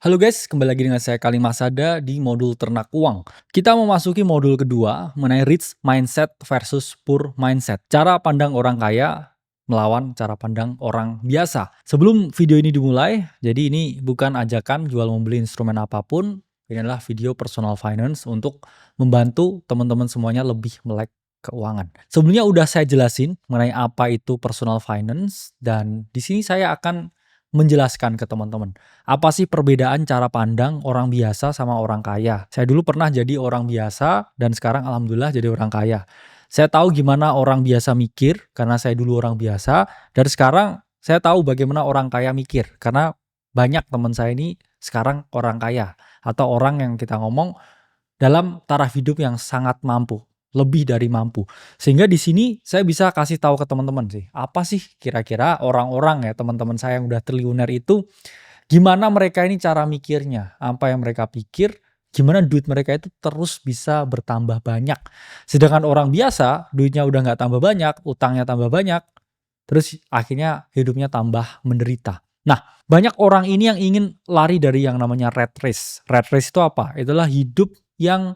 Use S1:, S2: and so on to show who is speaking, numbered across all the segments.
S1: Halo guys, kembali lagi dengan saya Kali Masada di modul ternak uang. Kita memasuki modul kedua mengenai rich mindset versus poor mindset. Cara pandang orang kaya melawan cara pandang orang biasa. Sebelum video ini dimulai, jadi ini bukan ajakan jual membeli instrumen apapun. Ini adalah video personal finance untuk membantu teman-teman semuanya lebih melek keuangan. Sebelumnya udah saya jelasin mengenai apa itu personal finance dan di sini saya akan menjelaskan ke teman-teman. Apa sih perbedaan cara pandang orang biasa sama orang kaya? Saya dulu pernah jadi orang biasa dan sekarang alhamdulillah jadi orang kaya. Saya tahu gimana orang biasa mikir karena saya dulu orang biasa dan sekarang saya tahu bagaimana orang kaya mikir karena banyak teman saya ini sekarang orang kaya atau orang yang kita ngomong dalam taraf hidup yang sangat mampu, lebih dari mampu. Sehingga di sini saya bisa kasih tahu ke teman-teman sih, apa sih kira-kira orang-orang ya teman-teman saya yang udah triliuner itu gimana mereka ini cara mikirnya, apa yang mereka pikir, gimana duit mereka itu terus bisa bertambah banyak. Sedangkan orang biasa, duitnya udah nggak tambah banyak, utangnya tambah banyak, terus akhirnya hidupnya tambah menderita. Nah, banyak orang ini yang ingin lari dari yang namanya rat race. Rat race itu apa? Itulah hidup yang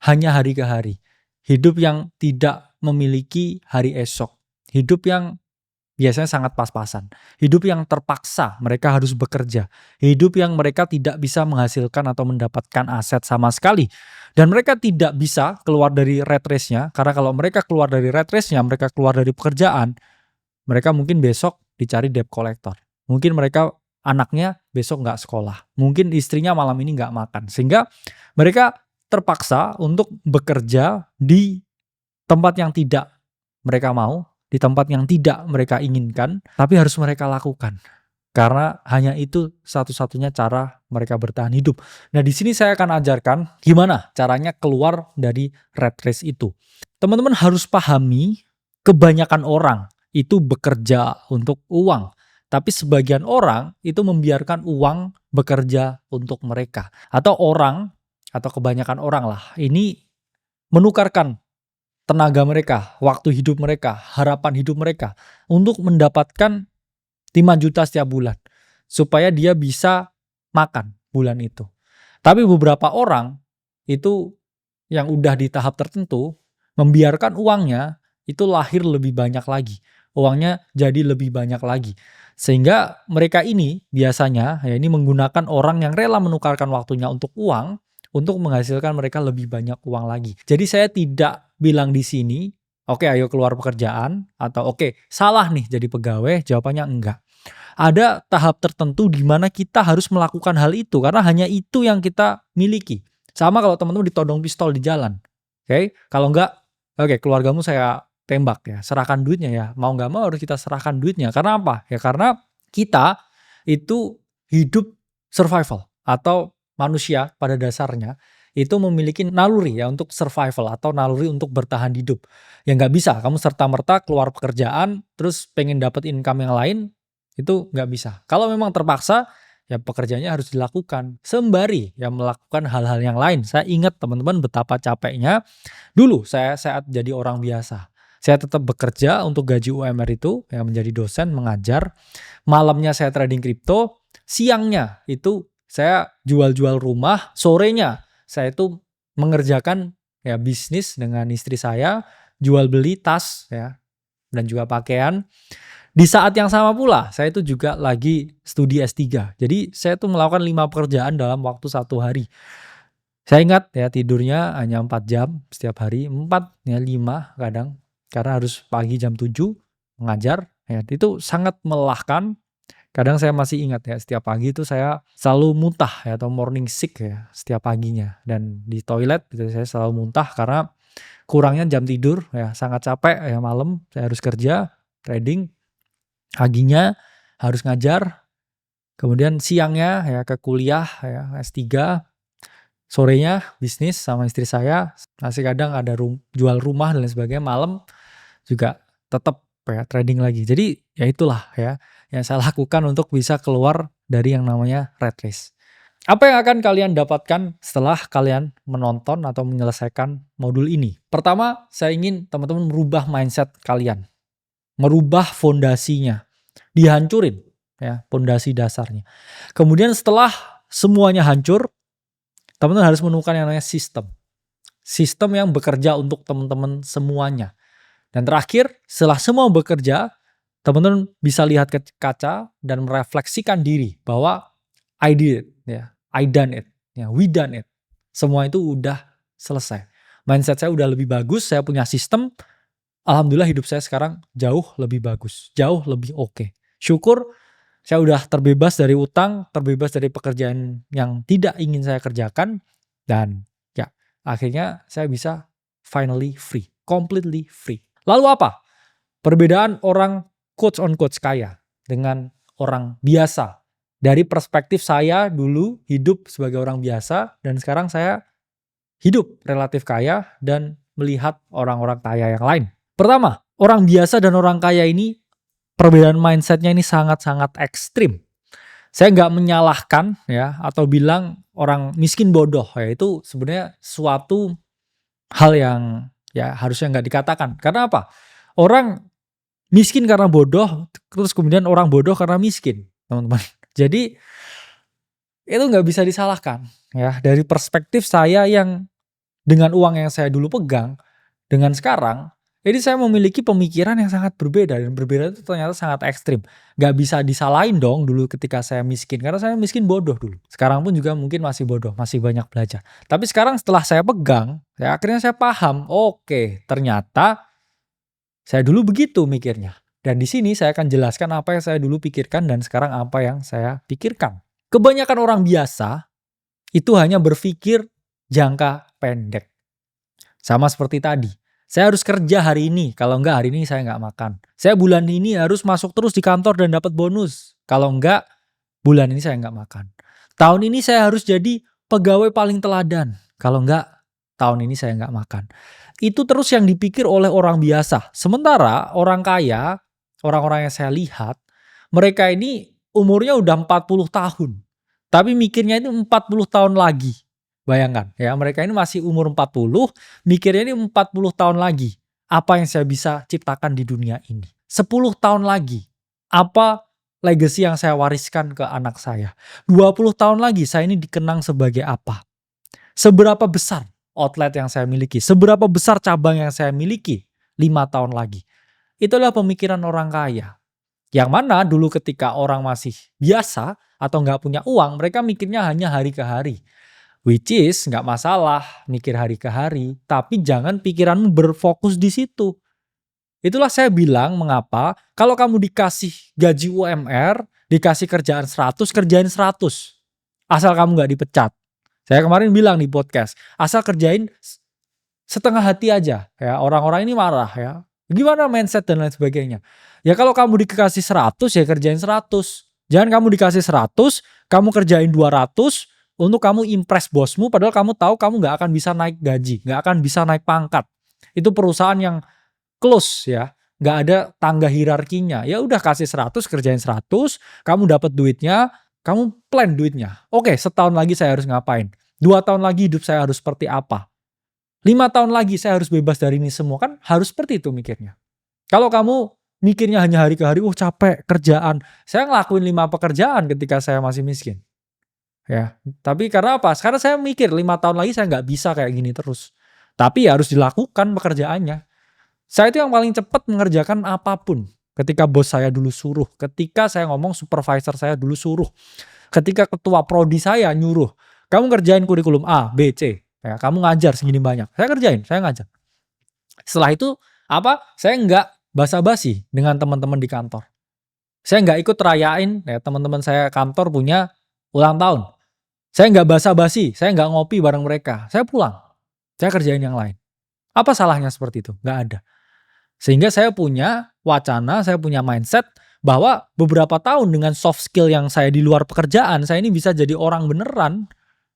S1: hanya hari ke hari. Hidup yang tidak memiliki hari esok. Hidup yang biasanya sangat pas-pasan. Hidup yang terpaksa mereka harus bekerja. Hidup yang mereka tidak bisa menghasilkan atau mendapatkan aset sama sekali. Dan mereka tidak bisa keluar dari rat race-nya. Karena kalau mereka keluar dari rat race-nya, mereka keluar dari pekerjaan, mereka mungkin besok dicari debt collector. Mungkin mereka anaknya besok nggak sekolah. Mungkin istrinya malam ini nggak makan. Sehingga mereka terpaksa untuk bekerja di tempat yang tidak mereka mau, di tempat yang tidak mereka inginkan, tapi harus mereka lakukan. Karena hanya itu satu-satunya cara mereka bertahan hidup. Nah, di sini saya akan ajarkan gimana caranya keluar dari rat race itu. Teman-teman harus pahami kebanyakan orang itu bekerja untuk uang. Tapi sebagian orang itu membiarkan uang bekerja untuk mereka. Atau orang, atau kebanyakan orang lah, ini menukarkan tenaga mereka, waktu hidup mereka, harapan hidup mereka untuk mendapatkan 5 juta setiap bulan. Supaya dia bisa makan bulan itu. Tapi beberapa orang itu yang udah di tahap tertentu membiarkan uangnya itu lahir lebih banyak lagi. Uangnya jadi lebih banyak lagi. Sehingga mereka ini biasanya ya ini menggunakan orang yang rela menukarkan waktunya untuk uang untuk menghasilkan mereka lebih banyak uang lagi. Jadi saya tidak bilang di sini, oke ayo keluar pekerjaan atau oke salah nih jadi pegawai, jawabannya enggak. Ada tahap tertentu di mana kita harus melakukan hal itu karena hanya itu yang kita miliki. Sama kalau teman-teman ditodong pistol di jalan. Oke, kalau enggak, oke keluargamu saya tembak ya, serahkan duitnya ya. Mau nggak mau harus kita serahkan duitnya. Karena apa? Ya karena kita itu hidup survival atau manusia pada dasarnya itu memiliki naluri ya untuk survival atau naluri untuk bertahan hidup. Ya nggak bisa kamu serta-merta keluar pekerjaan terus pengen dapat income yang lain itu nggak bisa. Kalau memang terpaksa, ya pekerjaannya harus dilakukan. Sembari ya melakukan hal-hal yang lain. Saya ingat teman-teman betapa capeknya. Dulu saya saat jadi orang biasa. Saya tetap bekerja untuk gaji UMR itu, yang menjadi dosen, mengajar. Malamnya saya trading kripto. Siangnya itu saya jual-jual rumah. Sorenya saya itu mengerjakan ya bisnis dengan istri saya. Jual beli tas ya dan juga pakaian. Di saat yang sama pula, saya itu juga lagi studi S3. Jadi saya tuh melakukan 5 pekerjaan dalam waktu 1 hari. Saya ingat ya tidurnya hanya 4 jam setiap hari, 4 ya 5 kadang. Karena harus pagi jam 7 mengajar. Ya, itu sangat melelahkan. Kadang saya masih ingat ya setiap pagi itu saya selalu muntah ya atau morning sick ya setiap paginya. Dan di toilet gitu, saya selalu muntah karena kurangnya jam tidur ya sangat capek ya malam saya harus kerja, trading. Paginya harus ngajar, kemudian siangnya ya ke kuliah ya S3, sorenya bisnis sama istri saya, masih kadang ada jual rumah dan lain sebagainya, malam juga tetap ya trading lagi. Jadi ya itulah ya yang saya lakukan untuk bisa keluar dari yang namanya rat race. Apa yang akan kalian dapatkan setelah kalian menonton atau menyelesaikan modul ini? Pertama, saya ingin teman-teman merubah mindset kalian. Merubah fondasinya. Dihancurin ya fondasi dasarnya. Kemudian setelah semuanya hancur, teman-teman harus menemukan yang namanya sistem. Sistem yang bekerja untuk teman-teman semuanya. Dan terakhir, setelah semua bekerja, teman-teman bisa lihat ke kaca dan merefleksikan diri bahwa I did it, ya, I done it, ya, we done it. Semua itu udah selesai. Mindset saya udah lebih bagus, saya punya sistem. Alhamdulillah hidup saya sekarang jauh lebih bagus, jauh lebih oke. Syukur saya udah terbebas dari utang, terbebas dari pekerjaan yang tidak ingin saya kerjakan, dan ya akhirnya saya bisa finally free, completely free. Lalu apa perbedaan orang quotes on quotes kaya dengan orang biasa? Dari perspektif saya dulu hidup sebagai orang biasa dan sekarang saya hidup relatif kaya dan melihat orang-orang kaya yang lain. Pertama, orang biasa dan orang kaya ini perbedaan mindsetnya ini sangat-sangat ekstrim. Saya nggak menyalahkan ya atau bilang orang miskin bodoh ya, itu sebenarnya suatu hal yang ya harusnya nggak dikatakan. Karena apa? Orang miskin karena bodoh, terus kemudian orang bodoh karena miskin, teman-teman. Jadi itu nggak bisa disalahkan ya. Dari perspektif saya yang dengan uang yang saya dulu pegang dengan sekarang, jadi saya memiliki pemikiran yang sangat berbeda dan berbeda itu ternyata sangat ekstrim. Gak bisa disalahin dong dulu ketika saya miskin, karena saya miskin bodoh dulu. Sekarang pun juga mungkin masih bodoh, masih banyak belajar. Tapi sekarang setelah saya pegang, ya akhirnya saya paham, oke, ternyata saya dulu begitu mikirnya. Dan di sini saya akan jelaskan apa yang saya dulu pikirkan dan sekarang apa yang saya pikirkan. Kebanyakan orang biasa itu hanya berpikir jangka pendek. Sama seperti tadi. Saya harus kerja hari ini, kalau enggak hari ini saya enggak makan. Saya bulan ini harus masuk terus di kantor dan dapat bonus. Kalau enggak, bulan ini saya enggak makan. Tahun ini saya harus jadi pegawai paling teladan. Kalau enggak, tahun ini saya enggak makan. Itu terus yang dipikir oleh orang biasa. Sementara orang kaya, orang-orang yang saya lihat, mereka ini umurnya udah 40 tahun. Tapi mikirnya itu 40 tahun lagi. Bayangkan ya, mereka ini masih umur 40, mikirnya ini 40 tahun lagi. Apa yang saya bisa ciptakan di dunia ini? 10 tahun lagi. Apa legacy yang saya wariskan ke anak saya? 20 tahun lagi saya ini dikenang sebagai apa? Seberapa besar outlet yang saya miliki? Seberapa besar cabang yang saya miliki 5 tahun lagi? Itulah pemikiran orang kaya. Yang mana dulu ketika orang masih biasa atau nggak punya uang, mereka mikirnya hanya hari ke hari. Which is nggak masalah mikir hari ke hari, tapi jangan pikiranmu berfokus di situ. Itulah saya bilang mengapa kalau kamu dikasih gaji UMR, dikasih kerjaan 100, kerjain 100. Asal kamu nggak dipecat. Saya kemarin bilang di podcast, asal kerjain setengah hati aja. Ya, orang-orang ini marah ya. Gimana mindset dan lain sebagainya. Ya kalau kamu dikasih 100 ya kerjain 100. Jangan kamu dikasih 100, kamu kerjain 200, untuk kamu impress bosmu, padahal kamu tahu kamu nggak akan bisa naik gaji, nggak akan bisa naik pangkat. Itu perusahaan yang close ya, nggak ada tangga hierarkinya. Ya udah kasih 100, kerjain 100, kamu dapat duitnya, kamu plan duitnya. Oke, setahun lagi saya harus ngapain? 2 tahun lagi hidup saya harus seperti apa? 5 tahun lagi saya harus bebas dari ini semua, kan harus seperti itu mikirnya. Kalau kamu mikirnya hanya hari ke hari, capek kerjaan. Saya ngelakuin 5 pekerjaan ketika saya masih miskin. Ya, tapi karena apa? Sekarang saya mikir 5 tahun lagi saya nggak bisa kayak gini terus. Tapi ya harus dilakukan pekerjaannya. Saya itu yang paling cepat mengerjakan apapun. Ketika bos saya dulu suruh, ketika saya ngomong supervisor saya dulu suruh, ketika ketua prodi saya nyuruh, kamu kerjain kurikulum A, B, C. Ya, kamu ngajar segini banyak. Saya kerjain, saya ngajar. Setelah itu apa? Saya nggak basa-basi dengan teman-teman di kantor. Saya nggak ikut rayain, ya teman-teman saya kantor punya ulang tahun. Saya nggak basa-basi, saya nggak ngopi bareng mereka. Saya pulang, saya kerjain yang lain. Apa salahnya seperti itu? Nggak ada. Sehingga saya punya wacana, saya punya mindset bahwa beberapa tahun dengan soft skill yang saya di luar pekerjaan, saya ini bisa jadi orang beneran.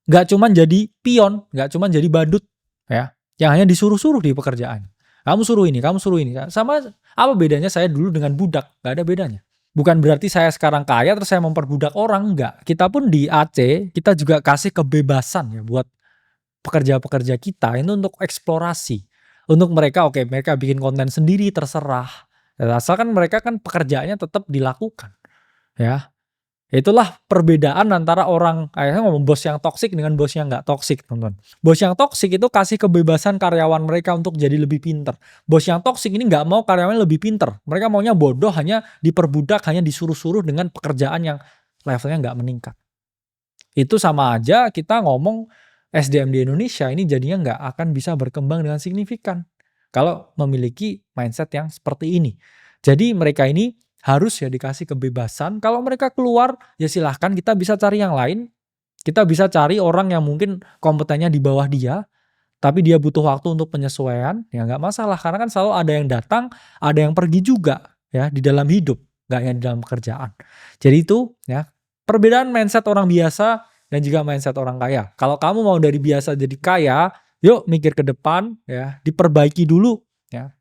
S1: Nggak cuma jadi pion, nggak cuma jadi badut. Ya, yang hanya disuruh-suruh di pekerjaan. Kamu suruh ini, kamu suruh ini. Sama apa bedanya saya dulu dengan budak? Nggak ada bedanya. Bukan berarti saya sekarang kaya terus saya memperbudak orang, enggak. Kita pun di AC, kita juga kasih kebebasan ya buat pekerja-pekerja kita itu untuk eksplorasi. Untuk mereka, oke, mereka bikin konten sendiri terserah. Asalkan mereka kan pekerjaannya tetap dilakukan. Ya. Itulah perbedaan antara orang kayaknya ngomong bos yang toksik dengan bos yang nggak toksik, teman-teman. Bos yang toksik itu kasih kebebasan karyawan mereka untuk jadi lebih pinter. Bos yang toksik ini nggak mau karyawannya lebih pinter. Mereka maunya bodoh, hanya diperbudak, hanya disuruh-suruh dengan pekerjaan yang levelnya nggak meningkat. Itu sama aja kita ngomong SDM di Indonesia ini jadinya nggak akan bisa berkembang dengan signifikan kalau memiliki mindset yang seperti ini. Jadi mereka ini harus ya dikasih kebebasan. Kalau mereka keluar, ya silahkan kita bisa cari yang lain. Kita bisa cari orang yang mungkin kompetennya di bawah dia, tapi dia butuh waktu untuk penyesuaian, ya nggak masalah. Karena kan selalu ada yang datang, ada yang pergi juga ya di dalam hidup, nggak hanya di dalam pekerjaan. Jadi itu ya perbedaan mindset orang biasa dan juga mindset orang kaya. Kalau kamu mau dari biasa jadi kaya, yuk mikir ke depan ya, diperbaiki dulu ya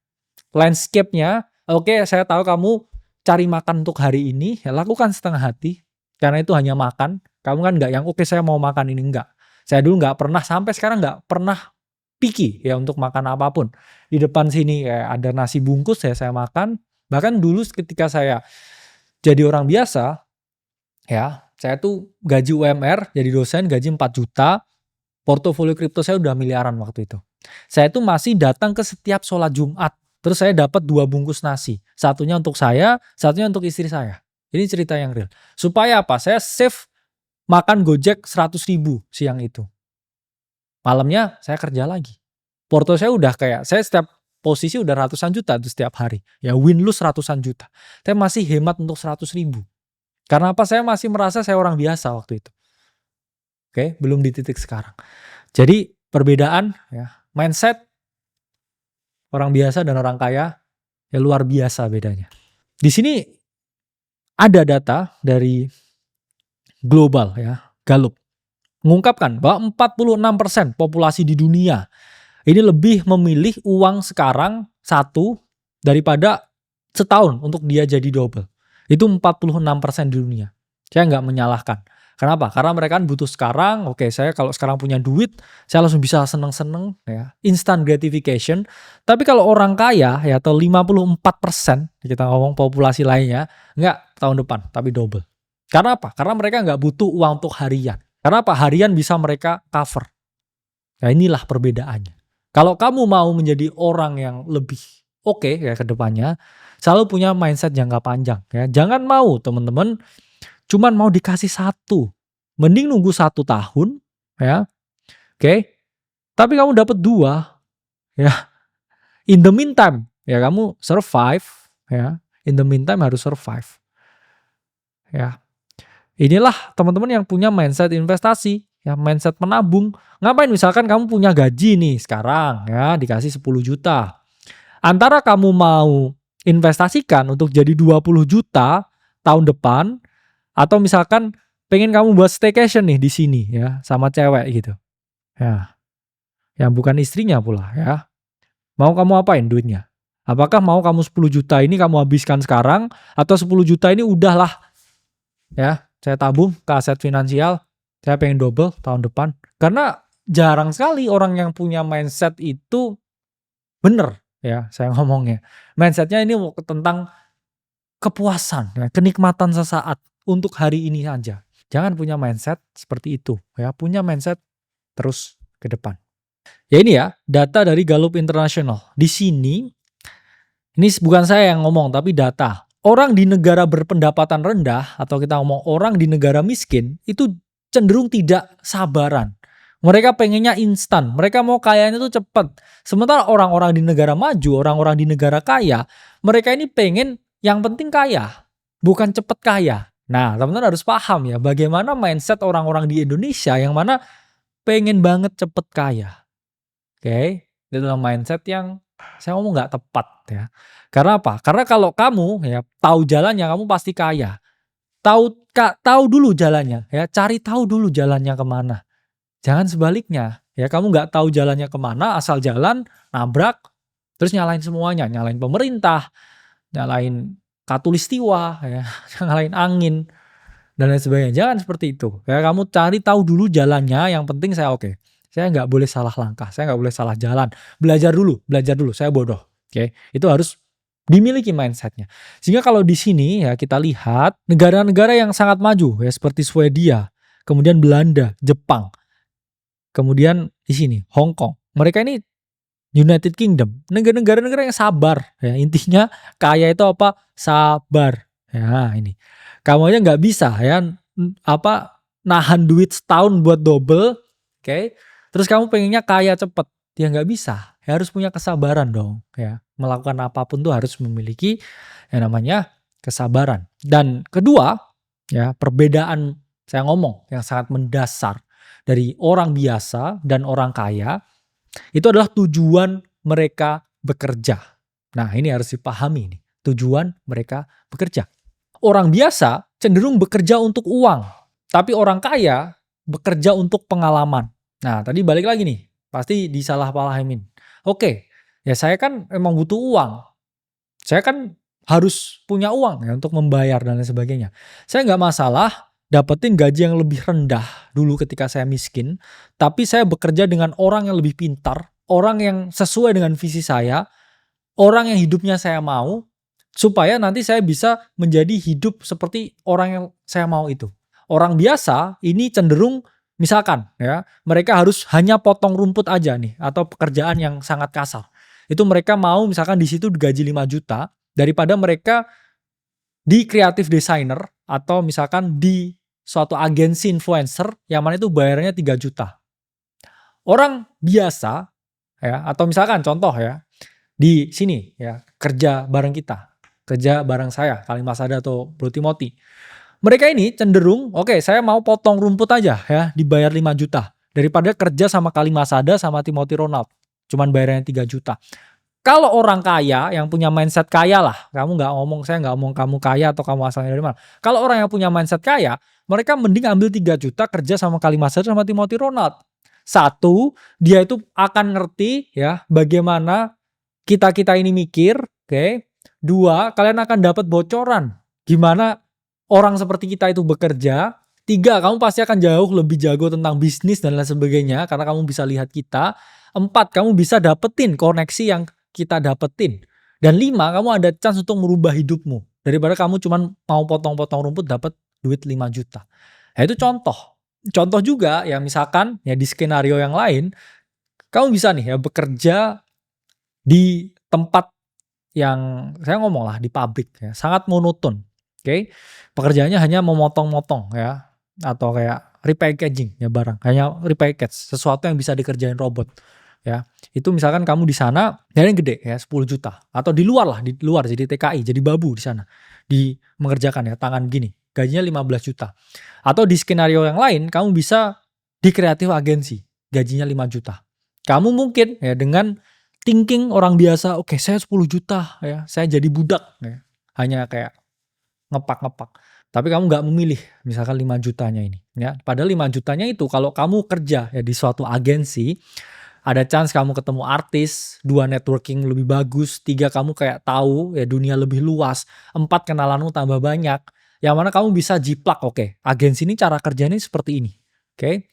S1: landscape-nya. Oke, saya tahu kamu cari makan untuk hari ini, ya lakukan setengah hati. Karena itu hanya makan. Kamu kan nggak yang oke saya mau makan ini, enggak. Saya dulu nggak pernah, sampai sekarang nggak pernah picky ya untuk makan apapun. Di depan sini ya, ada nasi bungkus ya saya makan. Bahkan dulu ketika saya jadi orang biasa, ya saya tuh gaji UMR, jadi dosen gaji 4 juta. Portofolio kripto saya udah miliaran waktu itu. Saya tuh masih datang ke setiap sholat Jumat. Terus saya dapat 2 bungkus nasi. Satunya untuk saya, satunya untuk istri saya. Ini cerita yang real. Supaya apa? Saya save makan Gojek 100.000 siang itu. Malamnya saya kerja lagi. Porto saya udah kayak, saya setiap posisi udah ratusan juta tuh setiap hari. Ya win lose ratusan juta. Saya masih hemat untuk 100.000. Karena apa? Saya masih merasa saya orang biasa waktu itu. Oke, belum di titik sekarang. Jadi perbedaan ya, mindset orang biasa dan orang kaya ya luar biasa bedanya. Di sini ada data dari global ya, Gallup mengungkapkan bahwa 46% populasi di dunia ini lebih memilih uang sekarang satu daripada setahun untuk dia jadi double. Itu 46% di dunia. Saya nggak menyalahkan. Kenapa? Karena mereka kan butuh sekarang. Oke, saya kalau sekarang punya duit, saya langsung bisa seneng-seneng ya, instant gratification. Tapi kalau orang kaya ya, atau 54% kita ngomong populasi lainnya, nggak tahun depan, tapi double. Karena apa? Karena mereka nggak butuh uang untuk harian. Karena apa? Harian bisa mereka cover. Nah inilah perbedaannya. Kalau kamu mau menjadi orang yang lebih oke ya ke depannya, selalu punya mindset jangka panjang ya. Jangan mau teman-teman cuman mau dikasih satu. Mending nunggu 1 tahun ya. Oke. Tapi kamu dapat 2 ya. In the meantime ya kamu survive ya. In the meantime harus survive. Ya. Inilah teman-teman yang punya mindset investasi, ya mindset menabung. Ngapain misalkan kamu punya gaji nih sekarang ya dikasih 10 juta. Antara kamu mau investasikan untuk jadi 20 juta tahun depan atau misalkan pengen kamu buat staycation nih di sini ya sama cewek gitu. Ya. Yang bukan istrinya pula ya. Mau kamu apain duitnya? Apakah mau kamu 10 juta ini kamu habiskan sekarang atau 10 juta ini udahlah ya saya tabung ke aset finansial, saya pengen double tahun depan. Karena jarang sekali orang yang punya mindset itu bener ya saya ngomongnya. Mindsetnya ini tentang kepuasan, ya, kenikmatan sesaat untuk hari ini saja. Jangan punya mindset seperti itu ya, punya mindset terus ke depan. Ya ini ya, data dari Gallup International. Di sini, ini bukan saya yang ngomong tapi data. Orang di negara berpendapatan rendah atau kita ngomong orang di negara miskin itu cenderung tidak sabaran. Mereka pengennya instan, mereka mau kayanya itu cepat. Sementara orang-orang di negara maju, orang-orang di negara kaya, mereka ini pengen yang penting kaya, bukan cepat kaya. Nah, teman-teman harus paham ya bagaimana mindset orang-orang di Indonesia yang mana pengen banget cepet kaya. Oke, itu dalam mindset yang saya ngomong nggak tepat ya. Karena apa? Karena kalau kamu ya tahu jalannya kamu pasti kaya. Tahu dulu jalannya ya, cari tahu dulu jalannya kemana. Jangan sebaliknya ya, kamu nggak tahu jalannya kemana, asal jalan nabrak, terus nyalain semuanya, nyalain pemerintah, nyalain katulistiwa ya, nyalain angin dan lain sebagainya. Jangan seperti itu. Ya kamu cari tahu dulu jalannya, yang penting saya oke. Saya nggak boleh salah langkah, saya nggak boleh salah jalan. Belajar dulu, saya bodoh. Oke, itu harus dimiliki mindsetnya. Sehingga kalau di sini ya kita lihat negara-negara yang sangat maju ya seperti Swedia, kemudian Belanda, Jepang, kemudian di sini Hong Kong. Mereka ini United Kingdom, negara-negara yang sabar ya. Intinya kaya itu apa? Sabar. Ya, ini. Kamu aja nggak bisa ya nahan duit setahun buat double, oke? Terus kamu pengennya kaya cepet, ya nggak bisa. Ya harus punya kesabaran dong, ya. Melakukan apapun tuh harus memiliki yang namanya kesabaran. Dan kedua, ya perbedaan saya ngomong yang sangat mendasar dari orang biasa dan orang kaya itu adalah tujuan mereka bekerja. Nah, ini harus dipahami nih, tujuan mereka bekerja. Orang biasa cenderung bekerja untuk uang, tapi orang kaya bekerja untuk pengalaman. Nah, tadi balik lagi nih, pasti disalah-pahamin. Oke, ya saya kan emang butuh uang. Saya kan harus punya uang ya untuk membayar dan lain sebagainya. Saya nggak masalah dapetin gaji yang lebih rendah dulu ketika saya miskin, tapi saya bekerja dengan orang yang lebih pintar, orang yang sesuai dengan visi saya, orang yang hidupnya saya mau, supaya nanti saya bisa menjadi hidup seperti orang yang saya mau itu. Orang biasa ini cenderung misalkan ya, mereka harus hanya potong rumput aja nih atau pekerjaan yang sangat kasar. Itu mereka mau misalkan di situ digaji 5 juta daripada mereka di creative designer atau misalkan di suatu agensi influencer yang mana itu bayarnya 3 juta. Orang biasa ya atau misalkan contoh ya di sini ya kerja bareng kita, kerja bareng saya Kalimasada atau Bro Timothy. Mereka ini cenderung oke, saya mau potong rumput aja ya dibayar 5 juta daripada kerja sama Kalimasada sama Timothy Ronald cuman bayarnya 3 juta. Kalau orang kaya yang punya mindset kaya lah, saya nggak ngomong kamu kaya atau kamu asalnya dari mana. Kalau orang yang punya mindset kaya, mereka mending ambil 3 juta kerja sama Kalimasada sama Timothy Ronald. Satu, dia itu akan ngerti ya bagaimana kita ini mikir, oke. Dua, kalian akan dapat bocoran gimana orang seperti kita itu bekerja. Tiga, kamu pasti akan jauh lebih jago tentang bisnis dan lain sebagainya karena kamu bisa lihat kita. Empat, kamu bisa dapetin koneksi yang kita dapetin. Dan lima, kamu ada chance untuk merubah hidupmu daripada kamu cuman mau potong-potong rumput dapat duit 5 juta. Nah, itu contoh. Contoh juga ya misalkan ya di skenario yang lain, kamu bisa nih ya bekerja di tempat yang saya ngomong lah di pabrik ya, sangat monoton. Oke. Pekerjaannya hanya memotong-motong ya atau kayak repackaging ya barang, hanya repackage sesuatu yang bisa dikerjain robot. Ya, itu misalkan kamu di sana yang gede ya 10 juta atau di luar jadi TKI, jadi babu di sana. Di mengerjakan ya tangan gini, gajinya 15 juta. Atau di skenario yang lain kamu bisa di kreatif agensi, gajinya 5 juta. Kamu mungkin ya dengan thinking orang biasa, oke, saya 10 juta ya, saya jadi budak ya. Hanya kayak ngepak-ngepak. Tapi kamu nggak memilih misalkan 5 jutanya ini ya. Padahal 5 jutanya itu kalau kamu kerja ya di suatu agensi, ada chance kamu ketemu artis, 2 networking lebih bagus, 3 kamu kayak tahu ya dunia lebih luas, 4 kenalanmu tambah banyak. Yang mana kamu bisa jiplak, oke, agensi ini cara kerjanya seperti ini. Oke.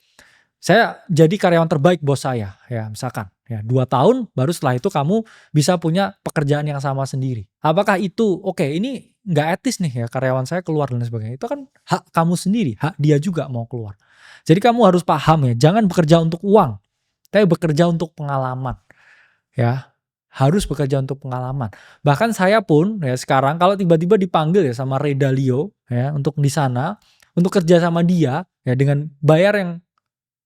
S1: Saya jadi karyawan terbaik bos saya ya misalkan ya 2 tahun baru setelah itu kamu bisa punya pekerjaan yang sama sendiri. Apakah itu oke, ini nggak etis nih ya karyawan saya keluar dan sebagainya. Itu kan hak kamu sendiri, hak dia juga mau keluar. Jadi kamu harus paham ya, jangan bekerja untuk uang. Tapi bekerja untuk pengalaman, ya harus bekerja untuk pengalaman. Bahkan saya pun ya sekarang kalau tiba-tiba dipanggil ya sama Ray Dalio ya untuk di sana, untuk kerja sama dia ya dengan bayar yang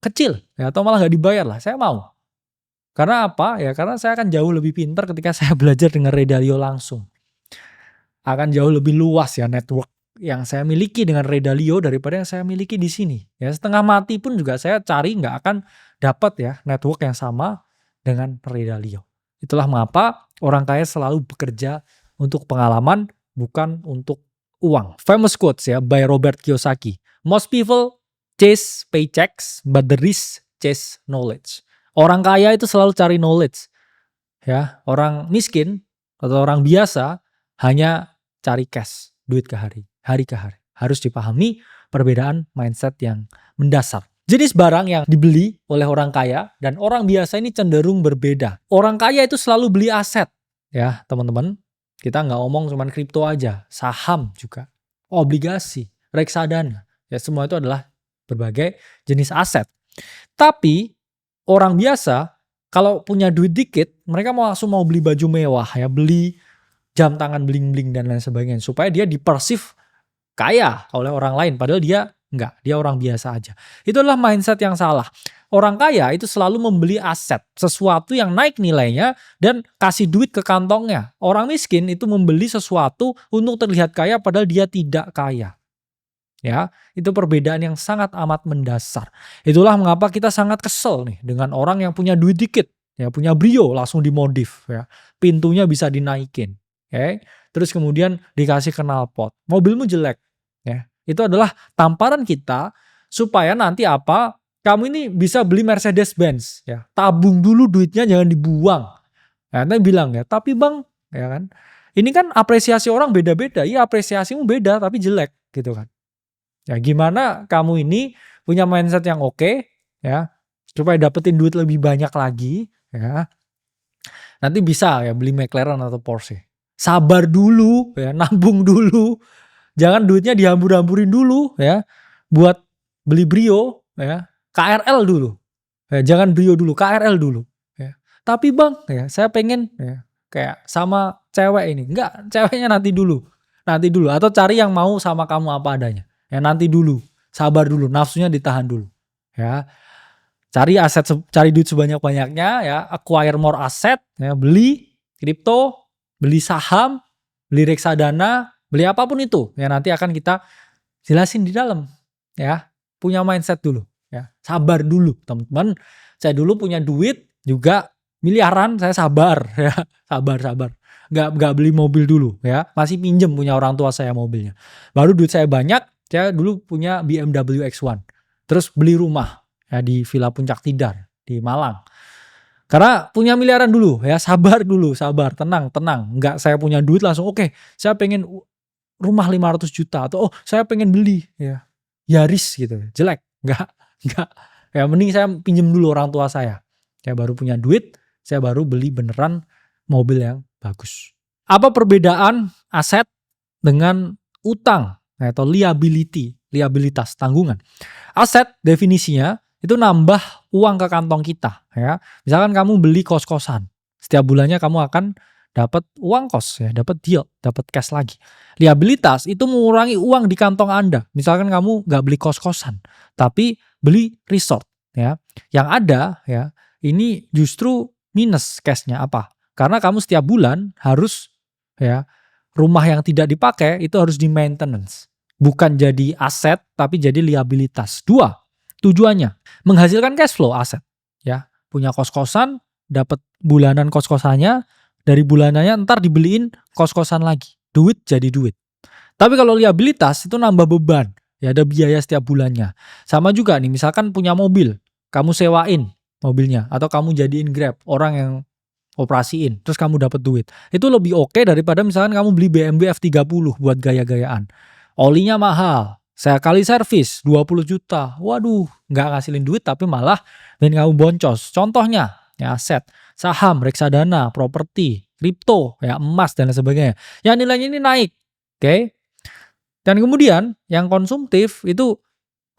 S1: kecil ya atau malah nggak dibayar lah, saya mau. Karena apa? Ya karena saya akan jauh lebih pintar ketika saya belajar dengan Ray Dalio langsung. Akan jauh lebih luas ya network yang saya miliki dengan Ray Dalio daripada yang saya miliki di sini. Ya setengah mati pun juga saya cari nggak akan dapat ya network yang sama dengan Ray Dalio. Itulah mengapa orang kaya selalu bekerja untuk pengalaman bukan untuk uang. Famous quotes ya by Robert Kiyosaki. Most people chase paychecks but the rich chase knowledge. Orang kaya itu selalu cari knowledge. Ya, orang miskin atau orang biasa hanya cari cash, duit ke hari ke hari. Harus dipahami perbedaan mindset yang mendasar. Jenis barang yang dibeli oleh orang kaya dan orang biasa ini cenderung berbeda. Orang kaya itu selalu beli aset, ya teman-teman. Kita nggak ngomong cuman kripto aja, saham juga, obligasi, reksadana, ya semua itu adalah berbagai jenis aset. Tapi orang biasa kalau punya duit dikit, mereka mau beli baju mewah ya, beli jam tangan bling-bling dan lain sebagainya supaya dia dipersif kaya oleh orang lain padahal dia enggak, dia orang biasa aja. Itu adalah mindset yang salah. Orang kaya itu selalu membeli aset, sesuatu yang naik nilainya dan kasih duit ke kantongnya. Orang miskin itu membeli sesuatu untuk terlihat kaya padahal dia tidak kaya. Ya, itu perbedaan yang sangat amat mendasar. Itulah mengapa kita sangat kesel nih dengan orang yang punya duit dikit, ya punya Brio langsung dimodif ya. Pintunya bisa dinaikin, oke. Terus kemudian dikasih knalpot. Mobilmu jelek, ya. Itu adalah tamparan kita supaya nanti apa? Kamu ini bisa beli Mercedes-Benz ya. Tabung dulu duitnya jangan dibuang. Ya, nanti bilang ya, "Tapi Bang, ya kan, ini kan apresiasi orang beda-beda." Iya, apresiasimu beda tapi jelek gitu kan. Ya gimana kamu ini punya mindset yang oke, ya, supaya dapetin duit lebih banyak lagi, ya. Nanti bisa ya beli McLaren atau Porsche. Sabar dulu ya, nabung dulu. Jangan duitnya dihambur-hamburin dulu ya, buat beli Brio ya, KRL dulu. Ya, jangan Brio dulu, KRL dulu, ya. Tapi Bang, ya saya pengen ya kayak sama cewek ini. Enggak, ceweknya nanti dulu atau cari yang mau sama kamu apa adanya. Ya nanti dulu, sabar dulu, nafsunya ditahan dulu. Ya, cari duit sebanyak-banyaknya ya, acquire more asset, ya, beli kripto, beli saham, beli reksadana, beli apapun itu. Ya nanti akan kita jelasin di dalam. Ya, punya mindset dulu. Ya, sabar dulu, teman-teman. Saya dulu punya duit juga miliaran, saya sabar. Ya, sabar. Nggak beli mobil dulu. Ya, masih pinjem punya orang tua saya mobilnya. Baru duit saya banyak, saya dulu punya BMW X1. Terus beli rumah ya di Villa Puncak Tidar di Malang. Karena punya miliaran dulu ya, sabar dulu, sabar, tenang. Enggak saya punya duit langsung oke, saya pengen rumah 500 juta atau saya pengen beli ya Yaris gitu. Jelek. Enggak. Ya mending saya pinjem dulu orang tua saya. Saya baru punya duit, saya baru beli beneran mobil yang bagus. Apa perbedaan aset dengan utang atau liabilitas, tanggungan? Aset definisinya itu nambah uang ke kantong kita ya. Misalkan kamu beli kos-kosan, setiap bulannya kamu akan dapat uang kos ya, dapat yield, dapat cash lagi. Liabilitas itu mengurangi uang di kantong Anda. Misalkan kamu nggak beli kos-kosan, tapi beli resort ya. Yang ada ya, ini justru minus cashnya apa? Karena kamu setiap bulan harus ya rumah yang tidak dipakai itu harus di maintenance. Bukan jadi aset tapi jadi liabilitas. Dua, tujuannya menghasilkan cash flow aset ya. Punya kos-kosan, dapat bulanan kos-kosannya, dari bulanannya ntar dibeliin kos-kosan lagi. Duit jadi duit. Tapi kalau liabilitas itu nambah beban. Ya ada biaya setiap bulannya. Sama juga nih misalkan punya mobil, kamu sewain mobilnya atau kamu jadiin Grab, orang yang operasiin, terus kamu dapat duit. Itu lebih oke daripada misalkan kamu beli BMW F30 buat gaya-gayaan. Olinya mahal, saya kali servis 20 juta. Waduh, nggak ngasilin duit tapi malah bikin kamu boncos. Contohnya, ya aset, saham, reksadana, properti, kripto, ya emas dan lain sebagainya. Yang nilainya ini naik. Oke. Dan kemudian yang konsumtif itu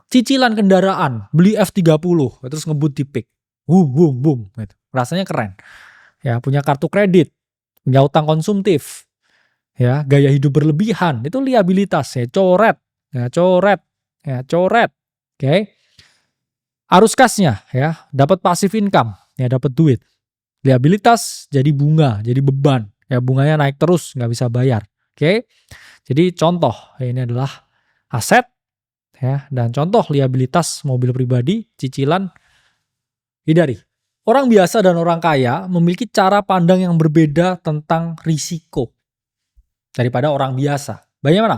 S1: cicilan kendaraan, beli F30 terus ngebut di pik. Boom gitu. Rasanya keren. Ya, punya kartu kredit, punya utang konsumtif. Ya, gaya hidup berlebihan, itu liabilitas ya, coret. Oke. Arus kasnya ya, dapat passive income, ya dapat duit. Liabilitas jadi bunga, jadi beban. Ya, bunganya naik terus, nggak bisa bayar. Oke. Jadi contoh, ini adalah aset ya, dan contoh liabilitas mobil pribadi, cicilan, hindari. Orang biasa dan orang kaya memiliki cara pandang yang berbeda tentang risiko daripada orang biasa. Bagaimana?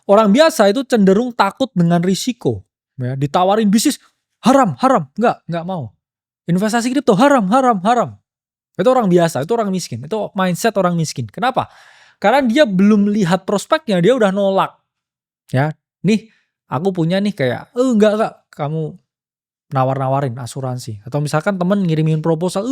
S1: Orang biasa itu cenderung takut dengan risiko. Ya, ditawarin bisnis, haram, nggak mau. Investasi kripto, haram. Itu orang biasa, itu orang miskin. Itu mindset orang miskin. Kenapa? Karena dia belum lihat prospeknya, dia udah nolak. Ya, nih aku punya nih kayak, enggak, kamu nawar-nawarin asuransi. Atau misalkan temen ngirimin proposal,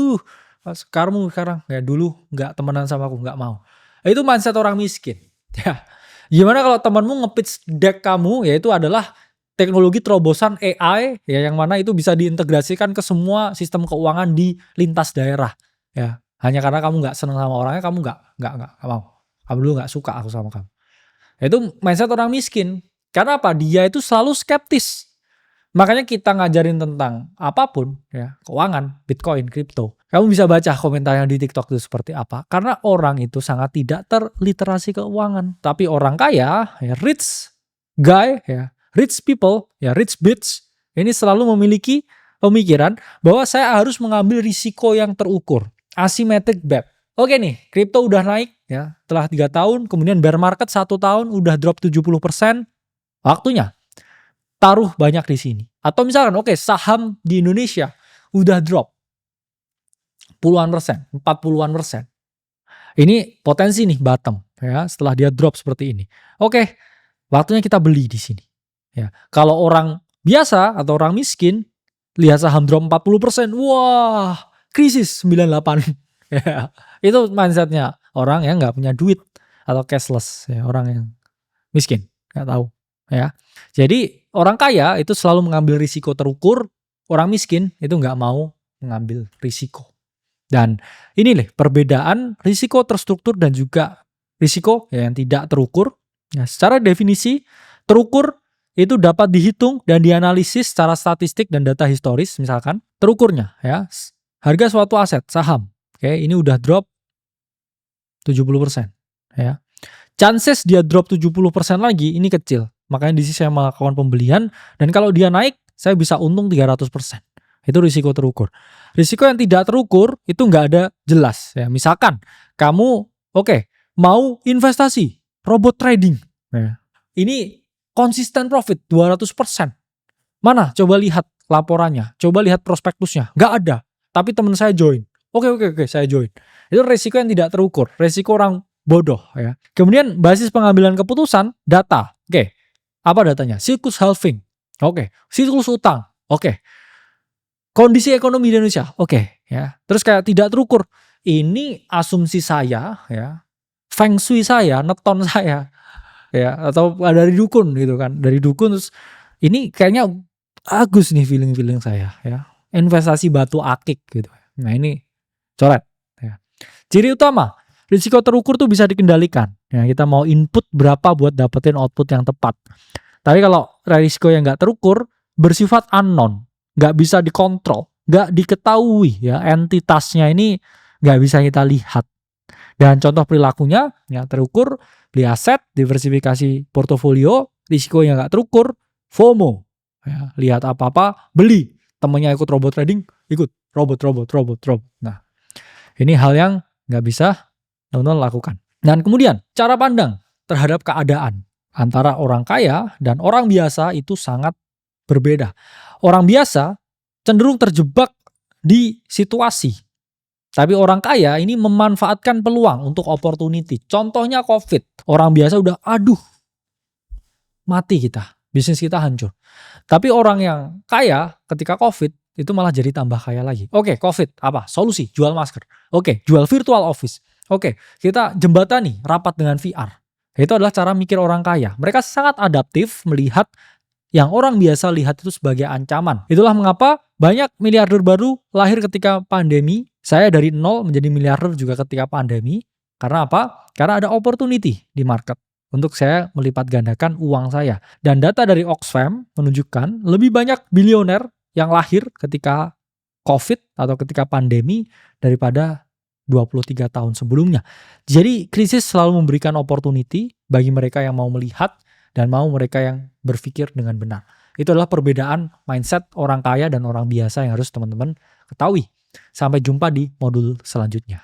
S1: sekarang ya dulu nggak temenan sama aku, nggak mau. Itu mindset orang miskin. Ya. Gimana kalau temanmu nge-pitch deck kamu yaitu adalah teknologi terobosan AI ya yang mana itu bisa diintegrasikan ke semua sistem keuangan di lintas daerah. Ya. Hanya karena kamu nggak seneng sama orangnya, kamu nggak mau. Kamu dulu nggak suka aku sama kamu. Itu mindset orang miskin. Karena apa? Dia itu selalu skeptis. Makanya kita ngajarin tentang apapun ya, keuangan, Bitcoin, kripto. Kamu bisa baca komentarnya di TikTok itu seperti apa. Karena orang itu sangat tidak terliterasi keuangan. Tapi orang kaya, ya rich guy, ya rich people, ya rich bitch, ini selalu memiliki pemikiran bahwa saya harus mengambil risiko yang terukur. Asymmetric bet. Oke nih, kripto udah naik ya setelah 3 tahun, kemudian bear market 1 tahun udah drop 70%. Waktunya taruh banyak di sini. Atau misalkan saham di Indonesia udah drop puluhan persen, 40-an persen. Ini potensi nih bottom ya setelah dia drop seperti ini. Waktunya kita beli di sini. Ya, kalau orang biasa atau orang miskin lihat saham drop 40%, wah, krisis 98. Ya, itu mindsetnya orang yang nggak punya duit atau cashless ya, orang yang miskin, nggak tahu ya. Jadi orang kaya itu selalu mengambil risiko terukur, orang miskin itu nggak mau mengambil risiko. Dan ini perbedaan risiko terstruktur dan juga risiko yang tidak terukur. Ya, secara definisi terukur itu dapat dihitung dan dianalisis secara statistik dan data historis. Misalkan terukurnya ya harga suatu aset saham, ini udah drop 70%. Ya, chances dia drop 70% lagi ini kecil. Makanya di sini saya melakukan pembelian dan kalau dia naik saya bisa untung 300%. Itu risiko terukur. Risiko yang tidak terukur itu nggak ada jelas. Ya, misalkan kamu mau investasi robot trading. Ya. Ini konsisten profit 200%. Mana? Coba lihat laporannya. Coba lihat prospektusnya. Nggak ada. Tapi teman saya join. Oke, saya join. Itu risiko yang tidak terukur. Risiko orang bodoh. Ya. Kemudian basis pengambilan keputusan, data. Apa datanya? Siklus halving. Siklus utang. Kondisi ekonomi di Indonesia, ya. Terus kayak tidak terukur. Ini asumsi saya, ya. Feng shui saya, neton saya, ya. Atau dari dukun gitu kan, dari dukun terus ini kayaknya bagus nih feeling saya, ya. Investasi batu akik gitu. Nah ini coret. Ya. Ciri utama, risiko terukur tuh bisa dikendalikan. Ya, kita mau input berapa buat dapetin output yang tepat. Tapi kalau risiko yang nggak terukur, bersifat unknown. Nggak bisa dikontrol, nggak diketahui ya entitasnya ini nggak bisa kita lihat. Dan contoh perilakunya yang terukur, beli aset, diversifikasi portofolio, risiko yang nggak terukur, FOMO. Ya, lihat apa-apa, beli. Temennya ikut robot trading, ikut robot. Nah, ini hal yang nggak bisa teman-teman lakukan. Dan kemudian cara pandang terhadap keadaan antara orang kaya dan orang biasa itu sangat berbeda. Orang biasa cenderung terjebak di situasi. Tapi orang kaya ini memanfaatkan peluang untuk opportunity. Contohnya COVID. Orang biasa udah mati kita. Bisnis kita hancur. Tapi orang yang kaya ketika COVID itu malah jadi tambah kaya lagi. COVID apa? Solusi, jual masker. Jual virtual office. Kita jembatani rapat dengan VR. Itu adalah cara mikir orang kaya. Mereka sangat adaptif melihat yang orang biasa lihat itu sebagai ancaman. Itulah mengapa banyak miliarder baru lahir ketika pandemi. Saya dari nol menjadi miliarder juga ketika pandemi. Karena apa? Karena ada opportunity di market untuk saya melipat gandakan uang saya. Dan data dari Oxfam menunjukkan lebih banyak bilioner yang lahir ketika COVID atau ketika pandemi daripada 23 tahun sebelumnya. Jadi krisis selalu memberikan opportunity bagi mereka yang mau melihat dan mau mereka yang berpikir dengan benar. Itu adalah perbedaan mindset orang kaya dan orang biasa yang harus teman-teman ketahui. Sampai jumpa di modul selanjutnya.